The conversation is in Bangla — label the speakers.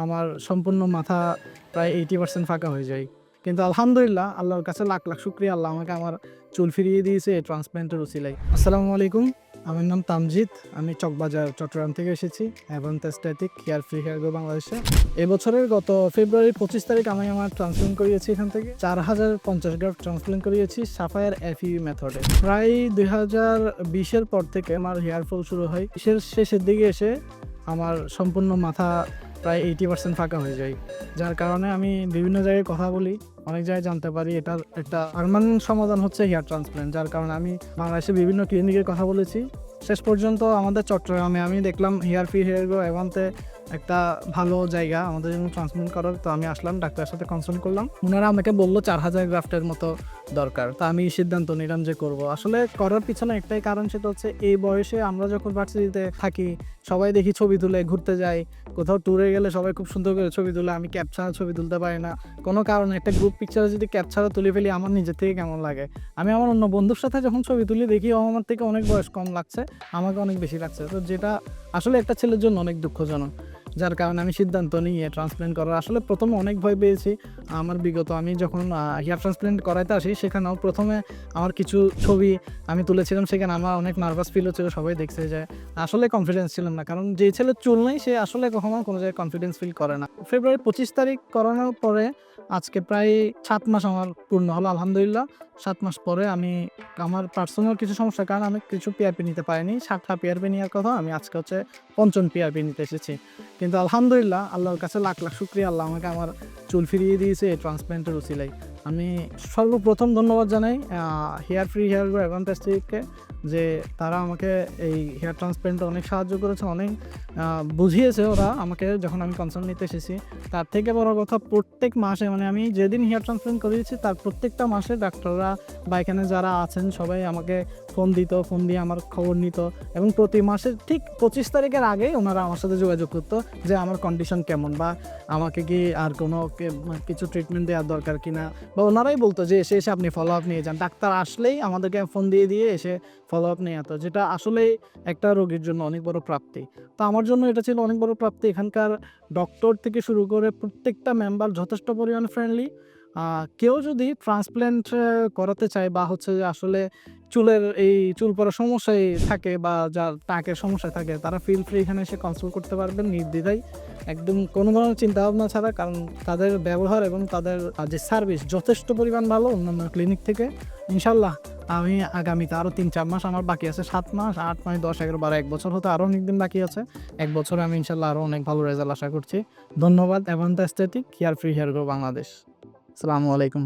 Speaker 1: আমার সম্পূর্ণ মাথা প্রায় 80% ফাঁকা হয়ে যায়। কিন্তু আলহামদুলিল্লাহ আল্লাহর কাছে লাখ লাখ শুকরিয়া, আল্লাহ আমাকে আমার চুল ফিরিয়ে দিয়েছে এই ট্রান্সপ্ল্যান্টের উসিলায়। আসসালামু আলাইকুম, আমার নাম তামজিদ। আমি চকবাজার চট্টগ্রাম থেকে এসেছি এবং aesthetic hair free hair grow বাংলাদেশে। এবছরের গত ফেব্রুয়ারি 25 তারিখ আমি আমার ট্রান্সপ্ল্যান্ট করিয়েছি। এখান থেকে 4050 গ্রাফট ট্রান্সপ্ল্যান্ট করিয়েছি সাফায়ার এফইউ মেথডে। প্রায় 2020-এর পর থেকে আমার হেয়ার ফল শুরু হয়। শেষের দিকে এসে আমার সম্পূর্ণ মাথা প্রায় 80% ফাঁকা হয়ে যায়, যার কারণে আমি বিভিন্ন জায়গায় কথা বলি, অনেক জায়গায় জানতে পারি এটার একটা পার্মানেন্ট সমাধান হচ্ছে হেয়ার ট্রান্সপ্ল্যান্ট। যার কারণে আমি বাংলাদেশে বিভিন্ন ক্লিনিকের কথা বলেছি। শেষ পর্যন্ত আমাদের চট্টগ্রামে আমি দেখলাম হেয়ার ফ্রি হেয়ার গ্রো এভান্তে একটা ভালো জায়গা আমাদের জন্য ট্রান্সপ্ল্যান্ট করার। তো আমি আসলাম, ডাক্তারের সাথে কনসাল্ট করলাম। ওনারা আমাকে বললো 4000 গ্রাফটের মতো দরকার। তো আমি সিদ্ধান্ত নিলাম যে করব। আসলে করার পিছনে একটাই কারণ, সেটা হচ্ছে এই বয়সে আমরা যখন ভার্সিটিতে থাকি সবাই দেখি ছবি তুলে, ঘুরতে যাই, কোথাও ট্যুরে গেলে সবাই খুব সুন্দর করে ছবি তুলে, আমি ক্যাপ ছাড়া ছবি তুলতে পারি না। কোনো কারণে একটা গ্রুপ পিকচারে যদি ক্যাপ ছাড়া তুলে ফেলি আমার নিজের থেকে কেমন লাগে। আমি আমার অন্য বন্ধুর সাথে যখন ছবি তুলি দেখি ও আমার থেকে অনেক বয়স কম লাগছে, আমাকে অনেক বেশি লাগছে। তো যেটা আসলে একটা ছেলের জন্য অনেক দুঃখজনক, যার কারণে আমি সিদ্ধান্ত নিই ট্রান্সপ্ল্যান্ট করার। আসলে প্রথমে অনেক ভয় পেয়েছি। আমার বিগত আমি যখন হেয়ার ট্রান্সপ্ল্যান্ট করাইতে আসি সেখানেও প্রথমে আমার কিছু ছবি আমি তুলেছিলাম, সেখানে আমার অনেক নার্ভাস ফিল হচ্ছিল। সবাই দেখছে যে আসলে কনফিডেন্স ছিলাম না, কারণ যে ছেলের চুল নেই সে আসলে কখনো কোনো জায়গায় কনফিডেন্স ফিল করে না। ফেব্রুয়ারি 25 তারিখ করানোর পরে আজকে প্রায় 7 মাস আমার পূর্ণ হলো আলহামদুলিল্লাহ। 7 মাস পরে আমি আমার পার্সোনাল কিছু সমস্যার কারণে আমি কিছু পিআরপি নিতে পারিনি। 7টা পিআরপি নেওয়ার কথা, আমি আজকে হচ্ছে 5ম পিআরপি নিতে এসেছি। কিন্তু আলহামদুলিল্লাহ আল্লাহর কাছে লাখ লাখ শুকরিয়া, আল্লাহ আমাকে আমার চুল ফিরিয়ে দিয়েছে এই ট্রান্সপ্ল্যান্টের উসিলায়। আমি সর্বপ্রথম ধন্যবাদ জানাই হেয়ার ফ্রি হেয়ার গ্রো এভান্টেস্টিককে, যে তারা আমাকে এই হেয়ার ট্রান্সপ্ল্যান্টে অনেক সাহায্য করেছে, অনেক বুঝিয়েছে ওরা আমাকে যখন আমি কনসাল্ট নিতে এসেছি। তার থেকে বড় কথা, প্রত্যেক মাসে মানে আমি যেদিন হেয়ার ট্রান্সপ্ল্যান্ট করিয়েছি তার প্রত্যেকটা মাসে ডাক্তাররা বা এখানে যারা আছেন সবাই আমাকে ফোন দিয়ে আমার খবর নিত, এবং প্রতি মাসের ঠিক 25 তারিখের আগেই ওনারা আমার সাথে যোগাযোগ করতো যে আমার কন্ডিশন কেমন, বা আমাকে কি আর কোনো কিছু ট্রিটমেন্ট দেওয়ার দরকার কিনা, বা ওনারাই বলতো যে এসে আপনি ফলো আপ নিয়ে যান। ডাক্তার আসলেই আমাদেরকে ফোন দিয়ে এসে ফলো আপ নিয়ে যেত, যেটা আসলেই একটা রোগীর জন্য অনেক বড় প্রাপ্তি। তো আমার জন্য এটা ছিল অনেক বড় প্রাপ্তি। এখানকার ডক্টর থেকে শুরু করে প্রত্যেকটা মেম্বার যথেষ্ট পরিমাণে ফ্রেন্ডলি। কেউ যদি ট্রান্সপ্ল্যান্ট করাতে চায় বা হচ্ছে যে আসলে চুলের এই চুল পড়ার সমস্যায় থাকে বা যার টাকের সমস্যা থাকে, তারা ফিল ফ্রি এখানে এসে কনসাল্ট করতে পারবেন নির্দ্বিধায়, একদম কোনো ধরনের চিন্তাভাবনা ছাড়া। কারণ তাদের ব্যবহার এবং তাদের যে সার্ভিস যথেষ্ট পরিমাণ ভালো অন্যান্য ক্লিনিক থেকে। ইনশাল্লাহ আমি আগামীতে আরও 3-4 মাস আমার বাকি আছে, 7 মাস, 8, 9, 10, 11, 12, 1 বছর হতে আরও অনেক দিন বাকি আছে। 1 বছরে আমি ইনশাল্লাহ আরও অনেক ভালো রেজাল্ট আশা করছি। ধন্যবাদ এভান্তা aesthetic hair free hair grow Bangladesh. আসসালামু আলাইকুম।